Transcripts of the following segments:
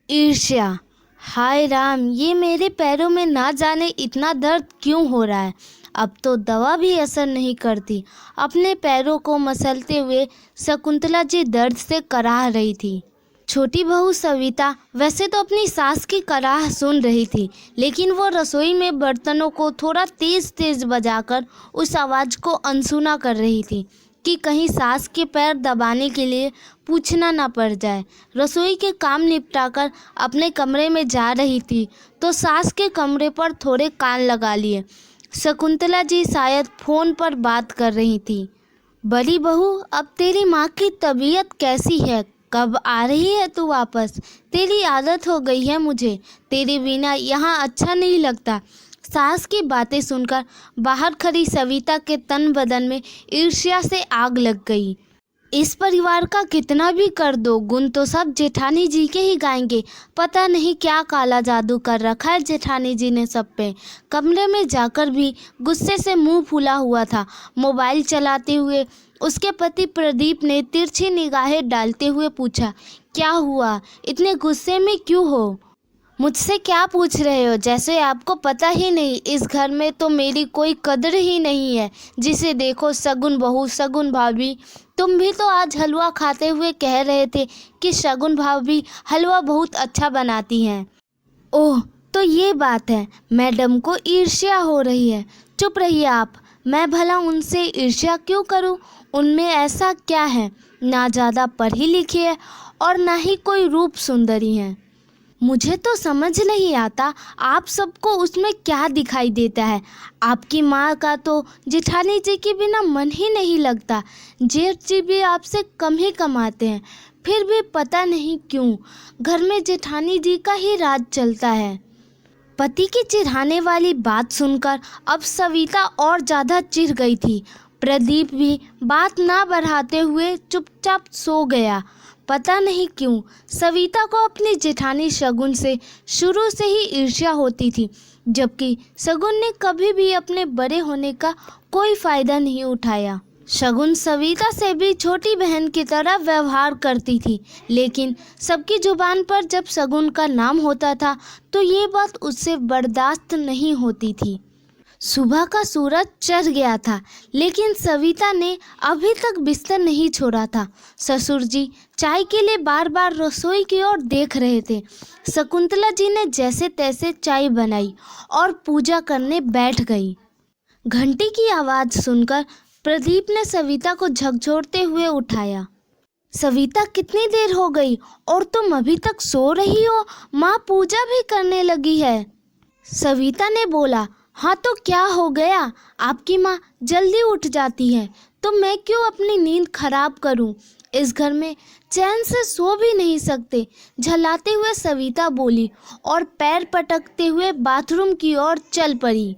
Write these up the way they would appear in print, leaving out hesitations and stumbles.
ईर्ष्या। हाय राम, ये मेरे पैरों में ना जाने इतना दर्द क्यों हो रहा है। अब तो दवा भी असर नहीं करती। अपने पैरों को मसलते हुए शकुंतला जी दर्द से कराह रही थी। छोटी बहू सविता वैसे तो अपनी सास की कराह सुन रही थी, लेकिन वो रसोई में बर्तनों को थोड़ा तेज तेज बजाकर उस आवाज़ को अनसुना कर रही थी कि कहीं सास के पैर दबाने के लिए पूछना ना पड़ जाए। रसोई के काम निपटाकर अपने कमरे में जा रही थी तो सास के कमरे पर थोड़े कान लगा लिए। शकुंतला जी शायद फ़ोन पर बात कर रही थी। बड़ी बहू, अब तेरी माँ की तबीयत कैसी है? कब आ रही है तू वापस? तेरी आदत हो गई है मुझे, तेरे बिना यहाँ अच्छा नहीं लगता। सास की बातें सुनकर बाहर खड़ी सविता के तन बदन में ईर्ष्या से आग लग गई। इस परिवार का कितना भी कर दो, गुण तो सब जेठानी जी के ही गाएंगे। पता नहीं क्या काला जादू कर रखा है जेठानी जी ने सब पे। कमरे में जाकर भी गुस्से से मुंह फूला हुआ था। मोबाइल चलाते हुए उसके पति प्रदीप ने तिरछी निगाहें डालते हुए पूछा, क्या हुआ? इतने गुस्से में क्यों हो? मुझसे क्या पूछ रहे हो? जैसे आपको पता ही नहीं, इस घर में तो मेरी कोई कदर ही नहीं है। जिसे देखो शगुन बहू, शगुन भाभी। तुम भी तो आज हलवा खाते हुए कह रहे थे कि शगुन भाभी हलवा बहुत अच्छा बनाती हैं। ओह, तो ये बात है। मैडम को ईर्ष्या हो रही है। चुप रहिए आप। मैं भला उनसे ईर्ष्या क्यों करूं? उनमें ऐसा क्या है? ना ज़्यादा पढ़ी लिखी है और ना ही कोई रूप सुंदरी है। मुझे तो समझ नहीं आता आप सबको उसमें क्या दिखाई देता है। आपकी माँ का तो जेठानी जी के बिना मन ही नहीं लगता। जेठ जी भी आपसे कम ही कमाते हैं, फिर भी पता नहीं क्यों घर में जेठानी जी का ही राज चलता है। पति की चिढ़ाने वाली बात सुनकर अब सविता और ज़्यादा चिढ़ गई थी। प्रदीप भी बात ना बढ़ाते हुए चुपचाप सो गया। पता नहीं क्यों सविता को अपनी जेठानी शगुन से शुरू से ही ईर्ष्या होती थी, जबकि शगुन ने कभी भी अपने बड़े होने का कोई फ़ायदा नहीं उठाया। शगुन सविता से भी छोटी बहन की तरह व्यवहार करती थी, लेकिन सबकी जुबान पर जब शगुन का नाम होता था तो ये बात उससे बर्दाश्त नहीं होती थी। सुबह का सूरज चढ़ गया था, लेकिन सविता ने अभी तक बिस्तर नहीं छोड़ा था। ससुर जी चाय के लिए बार बार रसोई की ओर देख रहे थे। शकुंतला जी ने जैसे तैसे चाय बनाई और पूजा करने बैठ गई। घंटी की आवाज़ सुनकर प्रदीप ने सविता को झकझोरते हुए उठाया। सविता, कितनी देर हो गई और तुम अभी तक सो रही हो? माँ पूजा भी करने लगी है। सविता ने बोला, हाँ तो क्या हो गया? आपकी माँ जल्दी उठ जाती है तो मैं क्यों अपनी नींद खराब करूं? इस घर में चैन से सो भी नहीं सकते। झल्लाते हुए सविता बोली और पैर पटकते हुए बाथरूम की ओर चल पड़ी।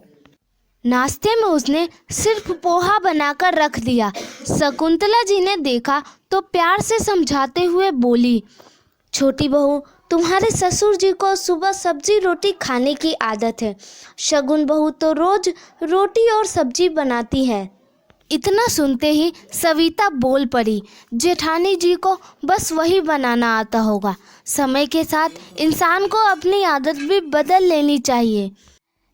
नाश्ते में उसने सिर्फ पोहा बनाकर रख दिया। शकुंतला जी ने देखा तो प्यार से समझाते हुए बोली, छोटी बहू, तुम्हारे ससुर जी को सुबह सब्जी रोटी खाने की आदत है। शगुन बहू तो रोज रोटी और सब्जी बनाती है। इतना सुनते ही सविता बोल पड़ी, जेठानी जी को बस वही बनाना आता होगा। समय के साथ इंसान को अपनी आदत भी बदल लेनी चाहिए।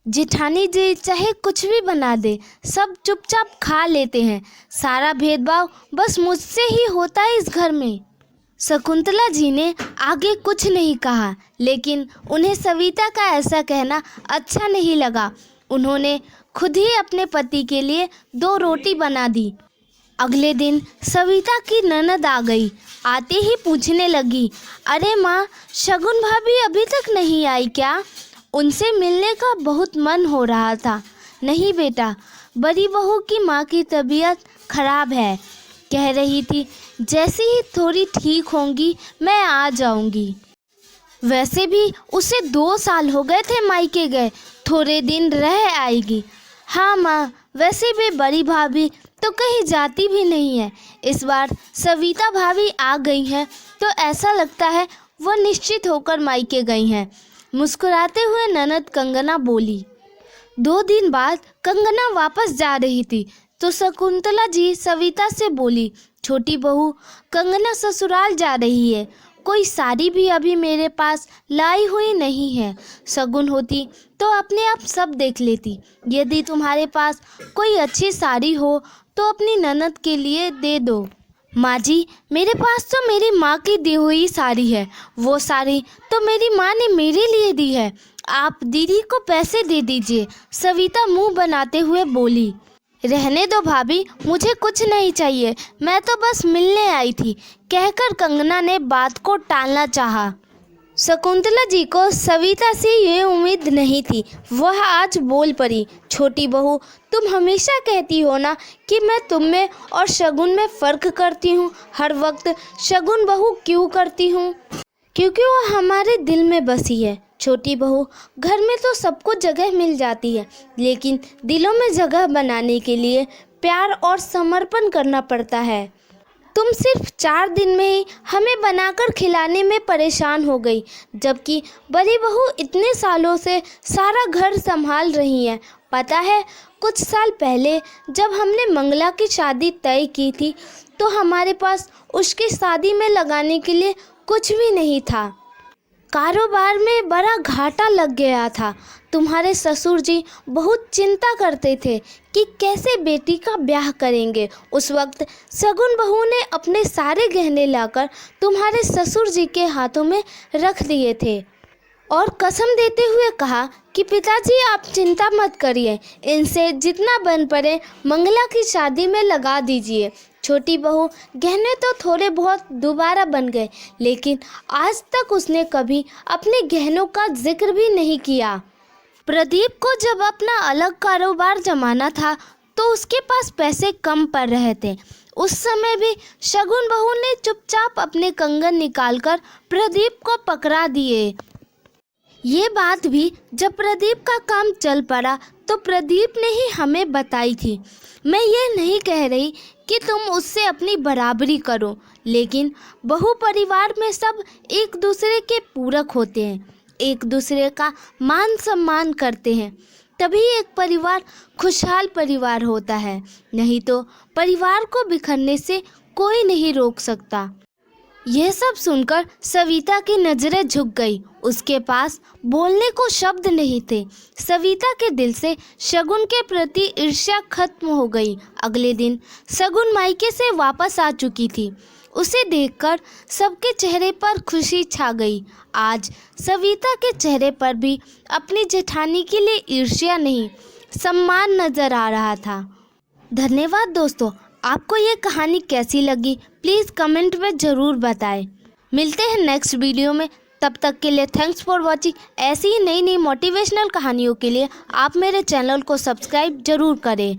जेठानी जी चाहे कुछ भी बना दे, सब चुपचाप खा लेते हैं। सारा भेदभाव बस मुझसे ही होता है इस घर में। शकुंतला जी ने आगे कुछ नहीं कहा, लेकिन उन्हें सविता का ऐसा कहना अच्छा नहीं लगा। उन्होंने खुद ही अपने पति के लिए 2 रोटी बना दी। अगले दिन सविता की ननद आ गई। आते ही पूछने लगी, अरे माँ, शगुन भाभी अभी तक नहीं आई क्या? उनसे मिलने का बहुत मन हो रहा था। नहीं बेटा, बड़ी बहू की माँ की तबीयत खराब है, कह रही थी जैसे ही थोड़ी ठीक होंगी मैं आ जाऊंगी। वैसे भी उसे 2 साल हो गए थे मायके गए, थोड़े दिन रह आएगी। हाँ माँ, वैसे भी बड़ी भाभी तो कहीं जाती भी नहीं है। इस बार सविता भाभी आ गई हैं तो ऐसा लगता है वो निश्चित होकर मायके गई हैं। मुस्कुराते हुए ननद कंगना बोली। 2 दिन बाद कंगना वापस जा रही थी तो शकुंतला जी सविता से बोली, छोटी बहू, कंगना ससुराल जा रही है। कोई साड़ी भी अभी मेरे पास लाई हुई नहीं है। शगुन होती तो अपने आप सब देख लेती। यदि तुम्हारे पास कोई अच्छी साड़ी हो तो अपनी ननद के लिए दे दो। माँ जी, मेरे पास तो मेरी माँ की दी हुई साड़ी है। वो साड़ी तो मेरी माँ ने मेरे लिए दी है। आप दीदी को पैसे दे दीजिए, सविता मुंह बनाते हुए बोली। रहने दो भाभी, मुझे कुछ नहीं चाहिए, मैं तो बस मिलने आई थी, कहकर कंगना ने बात को टालना चाहा। शकुंतला जी को सविता से ये उम्मीद नहीं थी। वह आज बोल पड़ी, छोटी बहू, तुम हमेशा कहती हो ना कि मैं तुम में और शगुन में फ़र्क करती हूँ। हर वक्त शगुन बहू क्यों करती हूँ? क्योंकि वो हमारे दिल में बसी है। छोटी बहू, घर में तो सबको जगह मिल जाती है, लेकिन दिलों में जगह बनाने के लिए प्यार और समर्पण करना पड़ता है। तुम सिर्फ 4 दिन में ही हमें बनाकर खिलाने में परेशान हो गई, जबकि बड़ी बहू इतने सालों से सारा घर संभाल रही हैं। पता है, कुछ साल पहले जब हमने मंगला की शादी तय की थी तो हमारे पास उसकी शादी में लगाने के लिए कुछ भी नहीं था। कारोबार में बड़ा घाटा लग गया था। तुम्हारे ससुर जी बहुत चिंता करते थे कि कैसे बेटी का ब्याह करेंगे। उस वक्त शगुन बहू ने अपने सारे गहने लाकर तुम्हारे ससुर जी के हाथों में रख दिए थे और कसम देते हुए कहा कि पिताजी, आप चिंता मत करिए, इनसे जितना बन पड़े मंगला की शादी में लगा दीजिए। छोटी बहू, गहने तो थोड़े बहुत दोबारा बन गए, लेकिन आज तक उसने कभी अपने गहनों का जिक्र भी नहीं किया। प्रदीप को जब अपना अलग कारोबार जमाना था तो उसके पास पैसे कम पड़ रहे थे। उस समय भी शगुन बहू ने चुपचाप अपने कंगन निकालकर प्रदीप को पकड़ा दिए। ये बात भी जब प्रदीप का काम चल पड़ा तो प्रदीप ने ही हमें बताई थी। मैं ये नहीं कह रही कि तुम उससे अपनी बराबरी करो, लेकिन बहु परिवार में सब एक दूसरे के पूरक होते हैं, एक दूसरे का मान सम्मान करते हैं, तभी एक परिवार खुशहाल परिवार होता है। नहीं तो परिवार को बिखरने से कोई नहीं रोक सकता। यह सब सुनकर सविता की नज़रें झुक गई। उसके पास बोलने को शब्द नहीं थे। सविता के दिल से शगुन के प्रति ईर्ष्या खत्म हो गई। अगले दिन शगुन मायके से वापस आ चुकी थी। उसे देखकर सबके चेहरे पर खुशी छा गई। आज सविता के चेहरे पर भी अपनी जेठानी के लिए ईर्ष्या नहीं, सम्मान नजर आ रहा था। धन्यवाद दोस्तों। आपको ये कहानी कैसी लगी प्लीज़ कमेंट में ज़रूर बताएं। मिलते हैं नेक्स्ट वीडियो में, तब तक के लिए थैंक्स फॉर वॉचिंग। ऐसी ही नई नई मोटिवेशनल कहानियों के लिए आप मेरे चैनल को सब्सक्राइब ज़रूर करें।